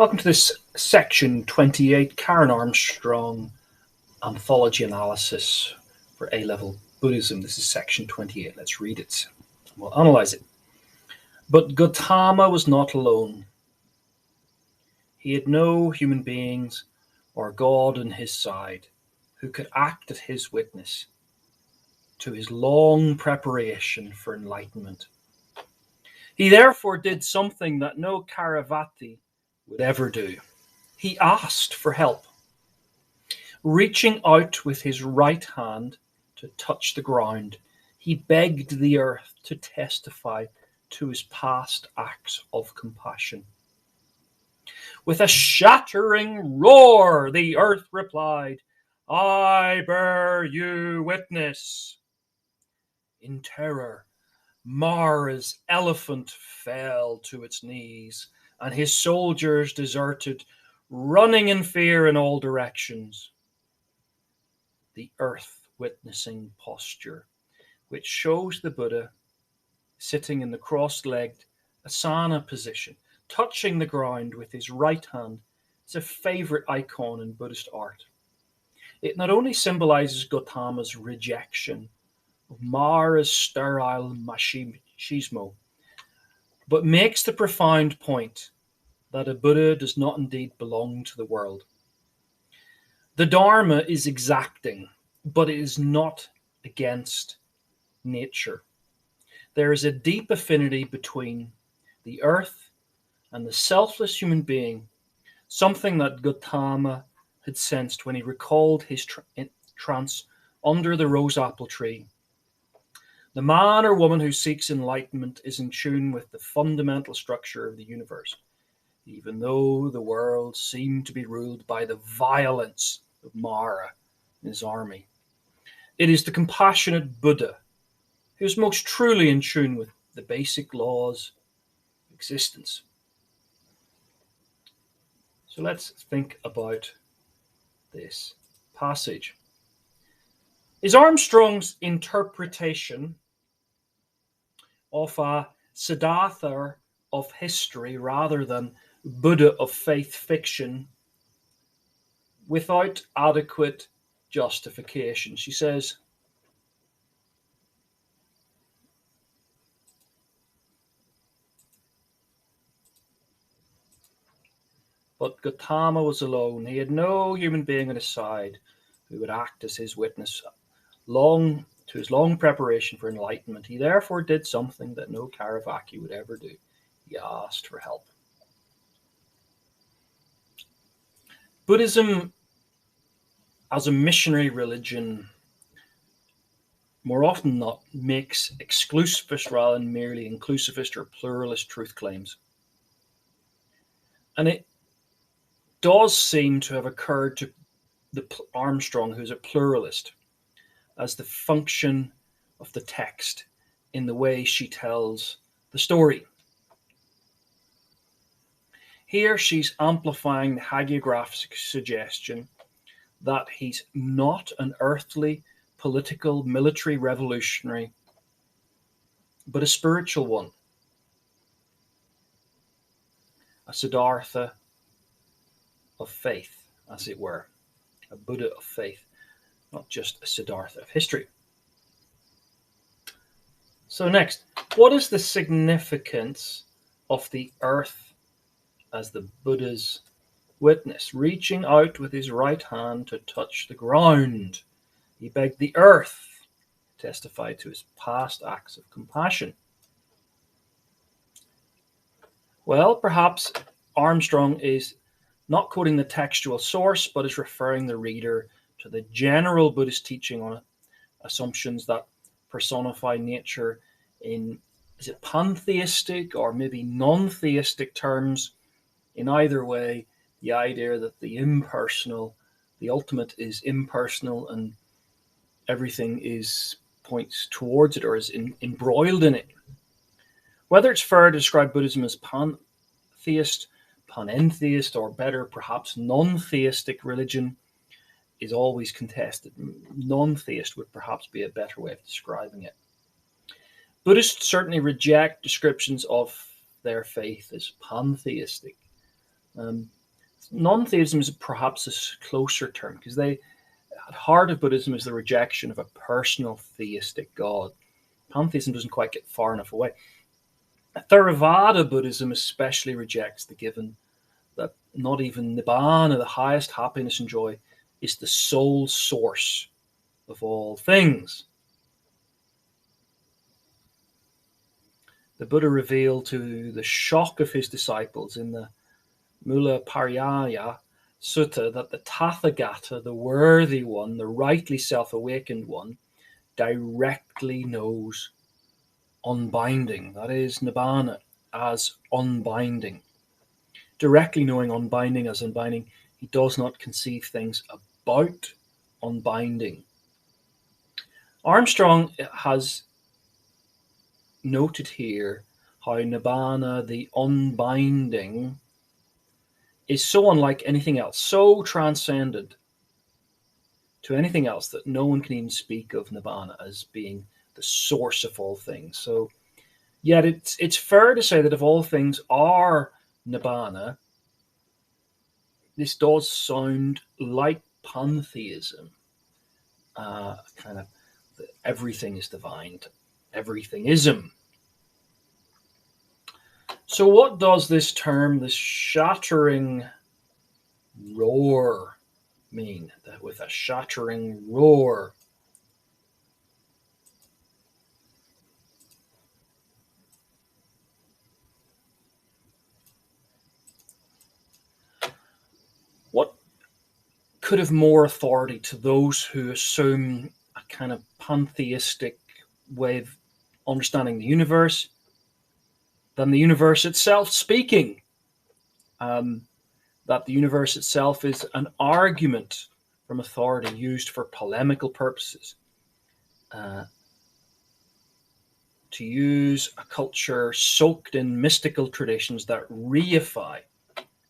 Welcome to this section 28, Karen Armstrong, Anthology Analysis for A-Level Buddhism. This is section 28. Let's read it. We'll analyze it. But Gautama was not alone. He had no human beings or God on his side who could act as his witness to his long preparation for enlightenment. He therefore did something that no Caravati would ever do. He asked for help, reaching out with his right hand to touch the ground. He begged the earth to testify to his past acts of compassion. With a shattering roar, the earth replied, "I bear you witness." In terror, Mara's elephant fell to its knees, and his soldiers deserted, running in fear in all directions. The earth witnessing posture, which shows the Buddha sitting in the cross-legged asana position, touching the ground with his right hand, is a favorite icon in Buddhist art. It not only symbolizes Gautama's rejection of Mara's sterile machismo, but makes the profound point that a Buddha does not indeed belong to the world. The Dharma is exacting, but it is not against nature. There is a deep affinity between the earth and the selfless human being, something that Gautama had sensed when he recalled his trance under the rose apple tree. The man or woman who seeks enlightenment is in tune with the fundamental structure of the universe, even though the world seemed to be ruled by the violence of Mara and his army. It is the compassionate Buddha who is most truly in tune with the basic laws of existence. So let's think about this passage. Is Armstrong's interpretation of a Siddhartha of history rather than Buddha of faith fiction without adequate justification? She says, but Gautama was alone. He had no human being on his side who would act as his witness to his long preparation for enlightenment. He therefore did something that no Caravati would ever do. He asked for help. Buddhism as a missionary religion more often than not makes exclusivist rather than merely inclusivist or pluralist truth claims. And it does seem to have occurred to Armstrong, who's a pluralist, as the function of the text in the way she tells the story. Here she's amplifying the hagiographic suggestion that he's not an earthly, political, military revolutionary, but a spiritual one, a Siddhartha of faith, as it were, a Buddha of faith, not just a Siddhartha of history. So next, what is the significance of the earth as the Buddha's witness, reaching out with his right hand to touch the ground? He begged the earth to testify to his past acts of compassion. Well, perhaps Armstrong is not quoting the textual source, but is referring the reader to the general Buddhist teaching on assumptions that personify nature in, is it pantheistic or maybe non-theistic terms? In either way, the idea that the impersonal, the ultimate is impersonal and everything points towards it or is embroiled in it. Whether it's fair to describe Buddhism as pantheist, panentheist, or better, perhaps non-theistic religion is always contested. Non-theist would perhaps be a better way of describing it. Buddhists certainly reject descriptions of their faith as pantheistic. Um, Non-theism is perhaps a closer term because at heart of Buddhism is the rejection of a personal theistic God. Pantheism doesn't quite get far enough away. Theravada Buddhism especially rejects the given that not even Nibbana, the highest happiness and joy, is the sole source of all things. The Buddha revealed to the shock of his disciples in the Mula Pariyaya Sutta that the Tathagata, the worthy one, the rightly self-awakened one, directly knows unbinding, that is, Nibbana, as unbinding. Directly knowing unbinding as unbinding, he does not conceive things about unbinding. Armstrong has noted here how Nibbana, the unbinding, is so unlike anything else, so transcended to anything else that no one can even speak of Nibbana as being the source of all things. So, yet it's fair to say that if all things are Nibbana, this does sound like pantheism, kind of everything is divine, everything ism. So, what does this term, this shattering roar, mean? With a shattering roar. What could have more authority to those who assume a kind of pantheistic way of understanding the universe than the universe itself speaking? That the universe itself is an argument from authority used for polemical purposes. Uh, to use a culture soaked in mystical traditions that reify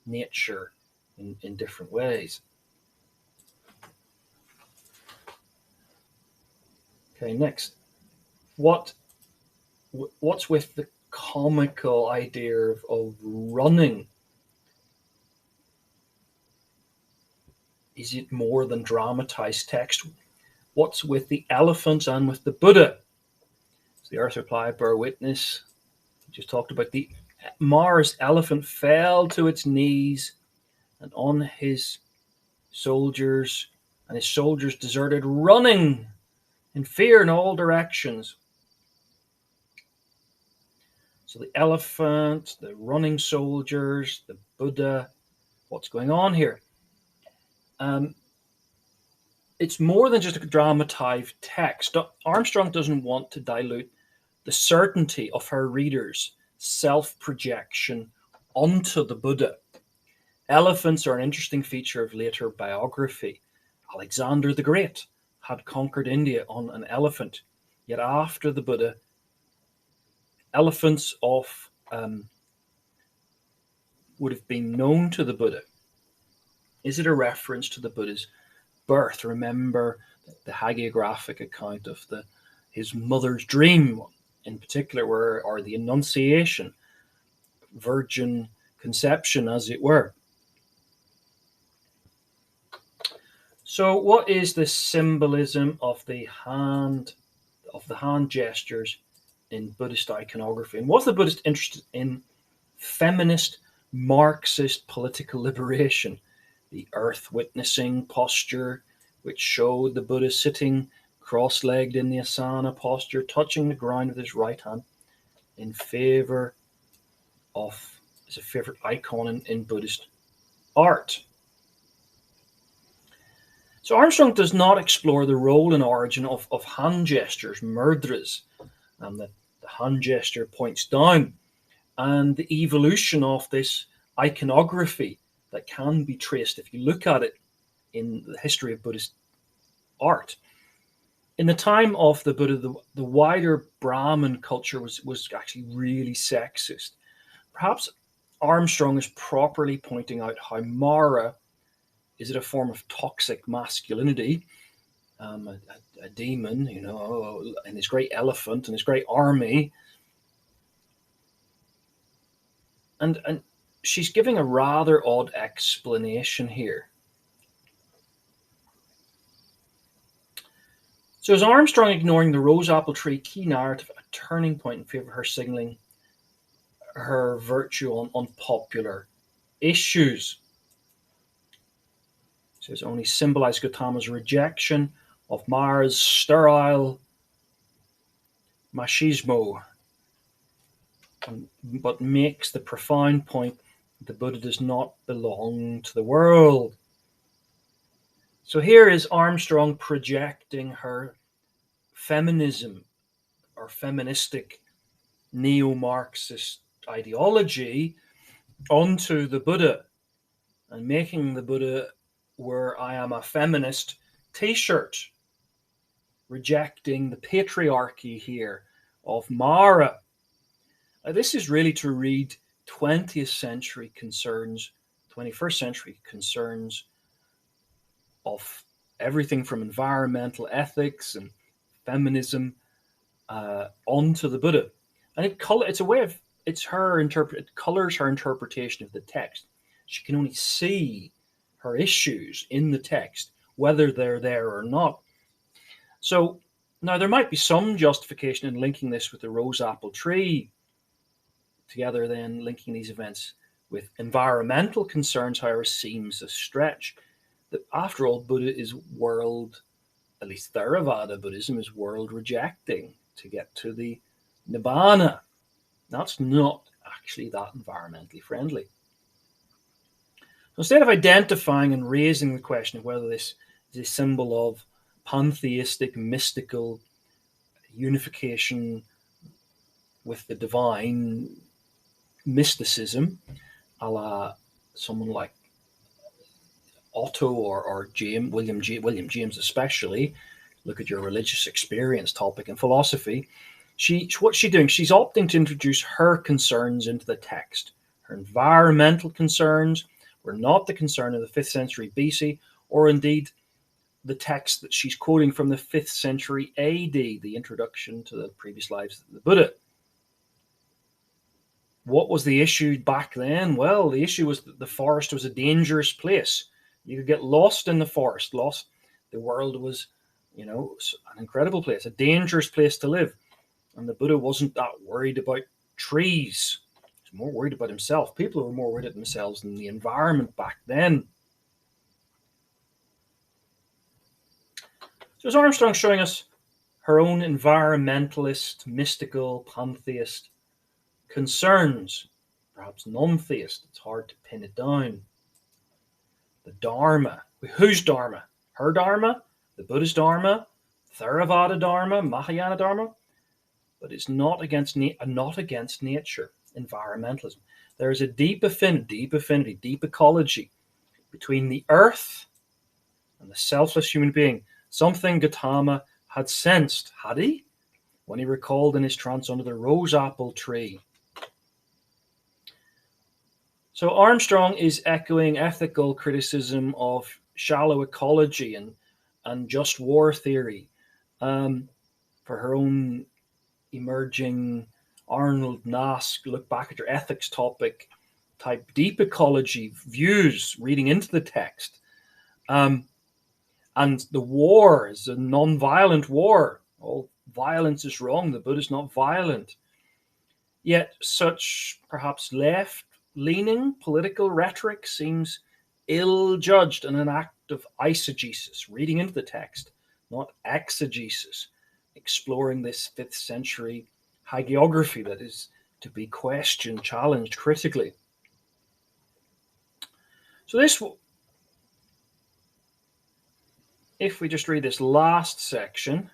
nature in different ways. Okay, next. What's with the comical idea of running? Is it more than dramatized text? What's with the elephant and with the Buddha? So the Earth replied, bear witness. We just talked about the Mars elephant fell to its knees and on his soldiers, and his soldiers deserted, running in fear in all directions. So the elephant, the running soldiers, the Buddha, what's going on here? It's more than just a dramatized text. Armstrong doesn't want to dilute the certainty of her readers' self-projection onto the Buddha. Elephants are an interesting feature of later biography. Alexander the Great had conquered India on an elephant, yet after the Buddha, elephants would have been known to the Buddha. Is it a reference to the Buddha's birth? Remember the hagiographic account of his mother's dream, in particular, or the Annunciation, virgin conception, as it were. So, what is the symbolism of the hand gestures in Buddhist iconography? And was the Buddhist interested in feminist Marxist political liberation? The earth witnessing posture, which showed the Buddha sitting cross-legged in the asana posture, touching the ground with his right hand, in favor of, as a favorite icon in Buddhist art. So Armstrong does not explore the role and origin of hand gestures, mudras, and the hand gesture points down, and the evolution of this iconography that can be traced if you look at it in the history of Buddhist art. In the time of the Buddha, the wider Brahmin culture was actually really sexist. Perhaps Armstrong is properly pointing out how Mara is it a form of toxic masculinity, a demon, and his great elephant and his great army, and she's giving a rather odd explanation here. So is Armstrong ignoring the rose apple tree key narrative a turning point in favour of her signalling her virtue on unpopular issues? It says only symbolise Gautama's rejection of Mara's sterile machismo, but makes the profound point that the Buddha does not belong to the world. So here is Armstrong projecting her feminism or feministic neo-Marxist ideology onto the Buddha and making the Buddha wear "I am a feminist" t-shirt, rejecting the patriarchy here of Mara. This is really to read 20th century concerns, 21st century concerns of everything from environmental ethics and feminism onto the Buddha. And it's a way of, it colors her interpretation of the text. She can only see her issues in the text, whether they're there or not. So now there might be some justification in linking this with the rose apple tree, together then linking these events with environmental concerns, however, seems a stretch. That after all, Buddha is world, at least Theravada Buddhism is world rejecting to get to the Nibbana. That's not actually that environmentally friendly. So instead of identifying and raising the question of whether this is a symbol of pantheistic, mystical unification with the divine mysticism, a la someone like Otto or William James especially, look at your religious experience topic in philosophy. What's she doing? She's opting to introduce her concerns into the text. Her environmental concerns were not the concern of the 5th century BC, or indeed the text that she's quoting from the 5th century AD, the introduction to the previous lives of the Buddha. What was the issue back then? Well, the issue was that the forest was a dangerous place. You could get lost in the forest, The world was, an incredible place, a dangerous place to live. And the Buddha wasn't that worried about trees. He was more worried about himself. People were more worried about themselves than the environment back then. So is Armstrong showing us her own environmentalist, mystical, pantheist concerns? Perhaps non-theist. It's hard to pin it down. The Dharma. Whose Dharma? Her Dharma? The Buddha's Dharma? Theravada Dharma? Mahayana Dharma? But it's not against nature, environmentalism. There is a deep affinity, deep ecology between the earth and the selfless human being, something Gautama had sensed, had he? When he recalled in his trance under the rose apple tree. So Armstrong is echoing ethical criticism of shallow ecology and just war theory for her own emerging Arnold Nask look back at your ethics topic type deep ecology views reading into the text. And the war is a non-violent war. All violence is wrong. The Buddha is not violent. Yet such perhaps left-leaning political rhetoric seems ill-judged and an act of eisegesis, reading into the text, not exegesis, exploring this 5th century hagiography that is to be questioned, challenged critically. So if we just read this last section,